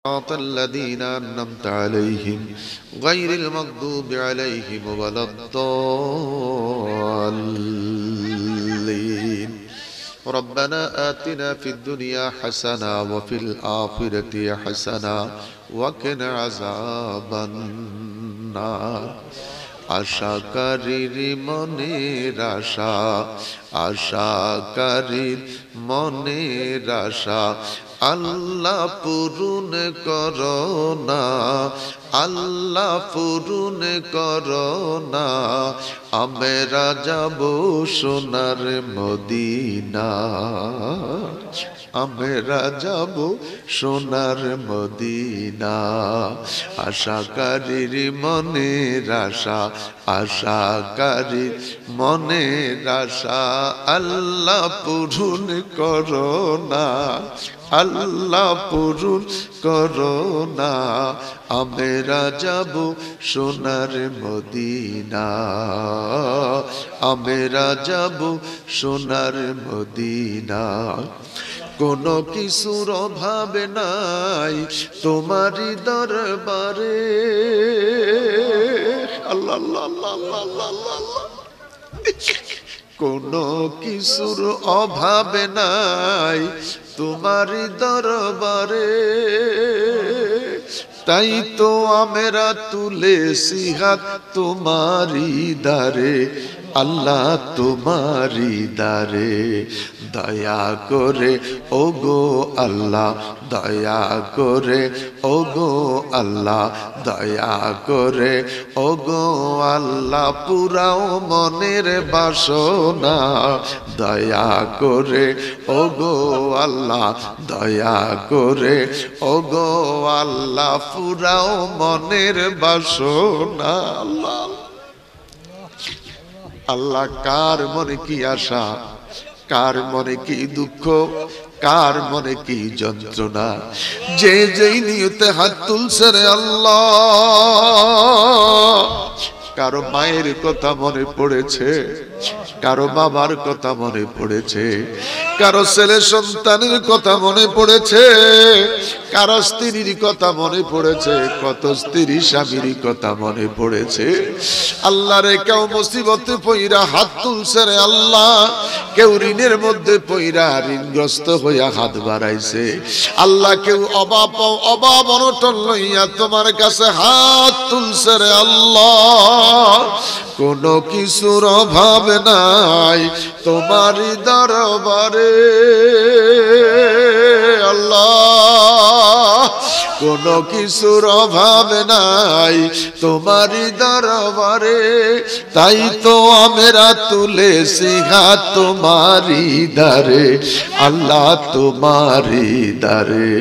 صراط الذين أنعمت عليهم غير المغضوب عليهم ولا الضالين ربنا آتنا في الدنيا حسنة وفي الآخرة حسنة وقنا عذاب النار আশাকারীর মনের আশা আশাকারীর মনের আশা আল্লাহ পূরণ করো না আল্লাহ পূরণ করো না আমরা যাব সোনার মদিনা আমরা যাব সোনার মদিনা আশাকারীর মনের আশা আশাকারীর মনের আশা আল্লাহ পূরণ করো না আল্লাহ পূরণ করো না আমরা যাব সোনার মদিনা আমরা যাব সোনার মদিনা কোনো কিছুর অভাব নাই তোমারই দরবারে আল্লাহ আল্লাহ আল্লাহ আল্লাহ আল্লাহ কোনো কিছুর অভাব নাই তোমারই দরবারে তাই তো আমরা তুলেছি হাত তোমারই দারে আল্লাহ তোমারই দারে দয়া করে ওগো আল্লাহ দয়া করে ওগো আল্লাহ দয়া করে ওগো আল্লাহ পুরাও মনের বাসনা দয়া করে ওগো আল্লাহ দয়া করে ওগো আল্লাহ পুরাও মনের বাসনা আল্লাহ আল্লাহ কার মনে কি আশা কার মনে কি দুঃখ কার মনে কি যন্ত্রণা যে যেই নিয়তে হাত তুলছে রে আল্লাহ কারো মায়ের কথা মনে পড়েছে কারো বাবার কথা মনে পড়েছে কারো ছেলে সন্তানের কথা মনে পড়েছে কারো স্ত্রীর কথা মনে পড়েছে কত স্ত্রী স্বামীর কথা মনে পড়েছে আল্লাহ রে কেউ মুসিবতে পইরা হাত তুলছে রে আল্লাহ কেউ ঋণের মধ্যে পইরা ঋণগ্রস্ত হইয়া হাত বাড়াইছে আল্লাহ কেউ অভাব অনটন লইয়া তোমার কাছে হাত তুলছে রে আল্লাহ কোনো কিছুর অভাব নাই তোমারই দরবারে আল্লাহ কোনো কিছুর অভাব নাই তোমারই দরবারে তাই তো আমরা তুলেছি হাত তোমারই দারে আল্লাহ তোমারই দারে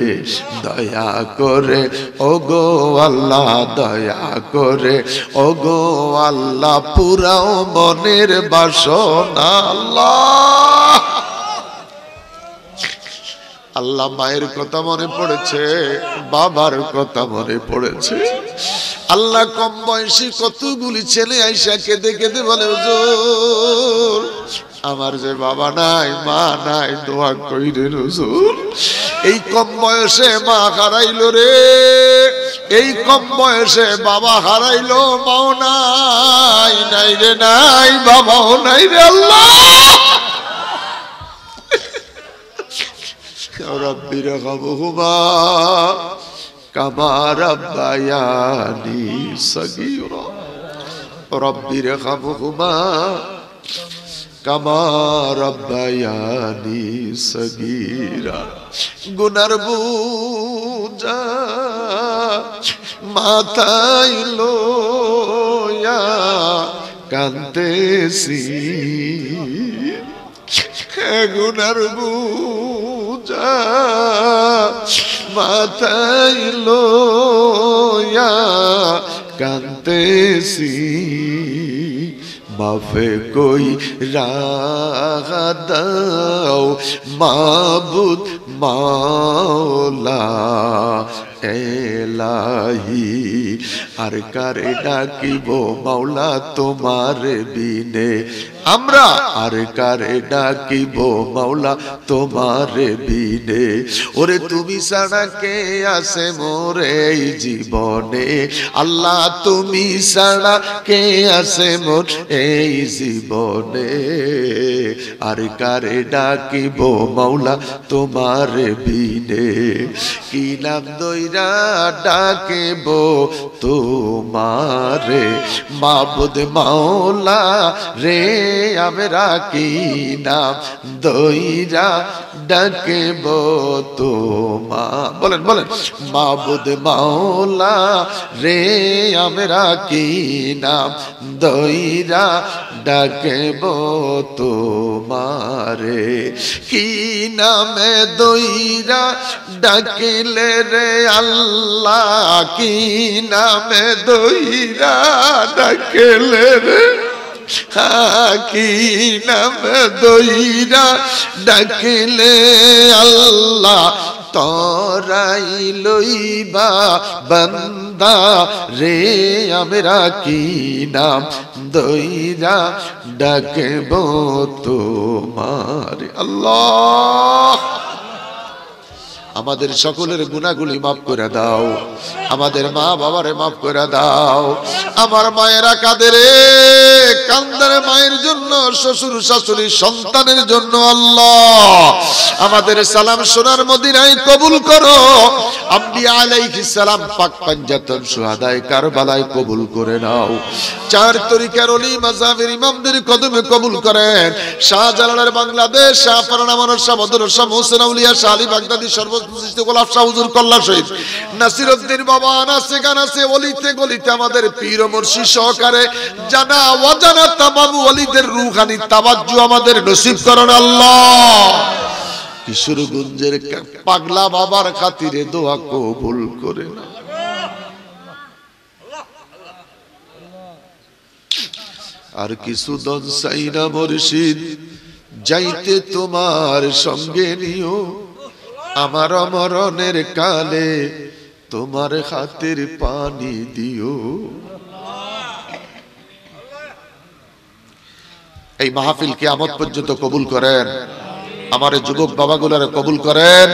দয়া করে ওগো আল্লাহ দয়া করে ওগো আল্লাহ পুরাও মনের বাসনা আল্লাহ আল্লাহ মায়ের কথা মনে পড়েছে বাবার কথা মনে পড়েছে আল্লাহ কম বয়সী কতগুলি ছেলে আইসা কেঁদে কেঁদে বলে হুজুর আমার যে বাবা নাই মা নাই দোয়া কইরেন হুজুর এই কম বয়সে মা হারাইলো রে এই কম বয়সে বাবা হারাইলো মাও নাই নাই রে নাই বাবাও নাই রে আল্লাহ রব্বি রহমহুমা কামা রাব্বায়ানি সগীরা রব্বি রহমহুমা কামা রাব্বায়ানি সগীরা গুনার বোঝা মাথায় লইয়া কান্দেছি গুনার বোঝা মাথায় লইয়া কান্দেছি মাফে কই রাহা দাও মাবুদ মাওলা এলাহি। আর কারে ডাকিব মাওলা তোমার বিনে, আমরা আর কারে ডাকিব মাওলা তোমার বিনে। ওরে তুমি ছাড়া কে আছে মোর এই জীবনে, আল্লাহ তুমি ছাড়া কে আছে মোর এই জীবনে। আর কারে ডাকিব মাওলা তোমার বিনে, কি নাম দইরা ডাকিব তোমারে মাবুদ মাওলা রে। আমরা কি নাম দইরা ডাকিব তোমার, বলেন বলেন, মাবুদ মাওলা রে। আমরা কি নাম দইরা ডাকিব তোমারে, কি নামে দইরা ডাকিলে রে আল্লাহ, কি নামে দইরা ডাকিলে রে, কি নামে দইরা ডাকিলে আল্লাহ তরাই লইবা বান্দা রে। আমরা কি নাম দইরা ডাকব তোমার। আল্লাহ আমাদের সকলের গুনাহগুলি মাফ করে দাও, আমাদের মা বাবারে মাফ করে দাও। আমার মায়েরা কাঁদে রে, কান্দার মায়ের জন্য, শ্বশুর শাশুড়ি সন্তানের জন্য। আল্লাহ আমাদের সালাম সোনার মদিনায় কবুল করো, আম্বিয়া আলাইহিস সালাম পাক পাঞ্জাতন শুহাদায়ে কারবালায় কবুল করে নাও। চার তরিকার ওলি মাযহাবের ইমামদের কদমে কবুল করেন। শাহজালালের বাংলাদেশ, শাহপারানা মানস, শাহ বদরুল শাহ, মোহসেন আউলিয়া, শাহ আলী বাগদাদি, সর্বশ্রেষ্ঠ গোলাপ শাহ হুজুর কল্লা শহীদ নাসিরউদ্দিন বাবা আনাসে গানাসে অলিতে গলিতে আমাদের পীর ও মুর্শিদ সহকারে জানা অজানা তামাম ওলিদের রূহানি তাওয়াজ্জু আমাদের নসিব করুন আল্লাহ। কিশোরগঞ্জের পাগলা বাবার খাতিরে দোয়া কবুল করে না। আর কিছু দন চাইনা মুর্শিদ, যাইতে তোমার সঙ্গে নিও, আমার মরণের কালে তোমার হাতের পানি দিও। এই মাহফিল কিয়ামত পর্যন্ত কবুল করেন, আমার যুবক বাবাগুলারে কবুল করেন।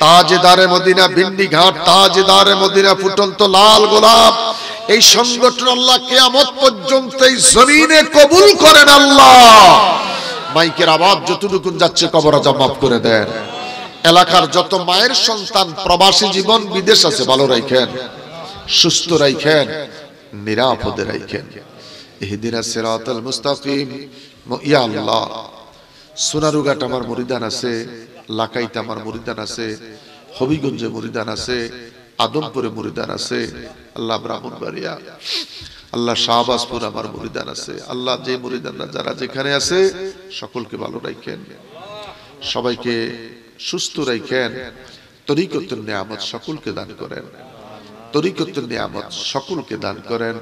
তাজদারে মদিনা ভিন্ডি ঘাট, তাজদারে মদিনা ফুটন্ত লাল গোলাপ, এই সংগঠন আল্লাহ কিয়ামত পর্যন্ত এই জমিনে কবুল করেন আল্লাহ। মাইকের আওয়াজ যতটুকু যাচ্ছে কবর আযাব মাফ করে দেন। এলাকার যত মায়ের সন্তান প্রবাসী জীবন বিদেশ আছে ভালো রাখেন, সুস্থ রাখেন, নিরাপদে রাখেন। ইহদিনাস সিরাতাল মুস্তাকিম। ইয়া আল্লাহ সোনারুঘাট আমার মুরিদান আছে, লাকাইতে আমার মুরিদান আছে, হবিগঞ্জে মুরিদান আছে, আদমপুরে মুরিদান আছে, আল্লাহ ব্রাহ্মণবাড়িয়া, আল্লাহ শাহবাজপুর আমার মুরিদান আছে। আল্লাহ যে মুরিদানরা যারা যেখানে আছে সকলকে ভালো রাখেন, সবাইকে সুস্থ রাখেন, তরিকতের নিয়ামত সকলকে দান করেন, তরিকতের নিয়ামত সকলকে দান করেন।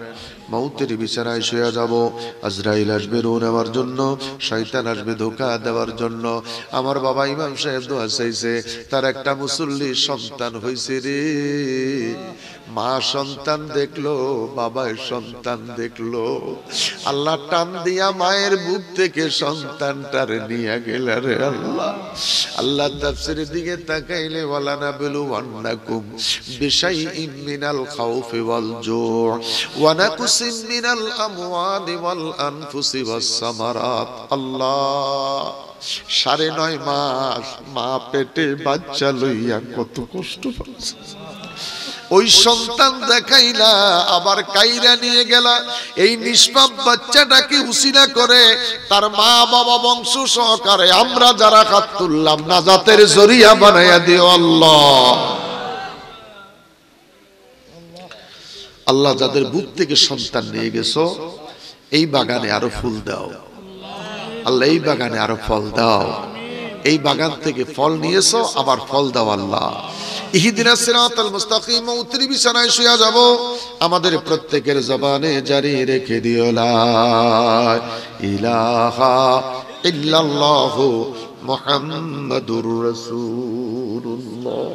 মৌতের বিছানায় শুয়ে যাব, আজরাইল আসবে রূহ নেওয়ার জন্য, শয়তান আসবে ধোঁকা দেওয়ার জন্য। আমার বাবা ইমাম সাহেব দোয়া চাইছে, তার একটা মুসল্লি সন্তান হয়েছে রে। মা সন্তান দেখলো, বাবার সন্তান দেখলো, আল্লাহ টান দিয়া মায়ের বুক থেকে সন্তানটারে নিয়ে গেল রে আল্লাহ। আল্লাহ তাফসীরের দিকে তাকাইলে ওয়ালা নাবলু ওয়ান্নাকুম বিশাইইম মিনাল খাউফি ওয়াল জু' ওয়া নাকসিম মিনাল আমওয়ালি ওয়াল আনফুসি ওয়াস সামারাত। আল্লাহ ৯.৫ মাস মা পেটে বাচ্চা লইয়া কত কষ্ট পাচ্ছে, ওই সন্তান দেখাইলা আবার কাইরা নিয়ে গেলা। এই নিষ্পাপ বাচ্চাটাকে উসিলা করে তার মা বাবা বংশ সহকারে আমরা যারা হাত তুললাম নাজাতের জরিয়া বানাইয়া দিও আল্লাহ। আল্লাহ যাদের বুক থেকে সন্তান নিয়ে গেছো, এই বাগানে আরো ফুল দাও আল্লাহ, এই বাগানে আরো ফল দাও। এই বাগান থেকে ফল নিয়েছো, আবার ফল দাও আল্লাহ। ইহদিনাস সিরাতাল মুস্তাকিম। মৌতের বিছানায় শুয়ে যাব, আমাদের প্রত্যেকের জবানে জারি রেখে দিও লা ইলাহা ইল্লাল্লাহু মুহাম্মাদুর রাসূলুল্লাহ।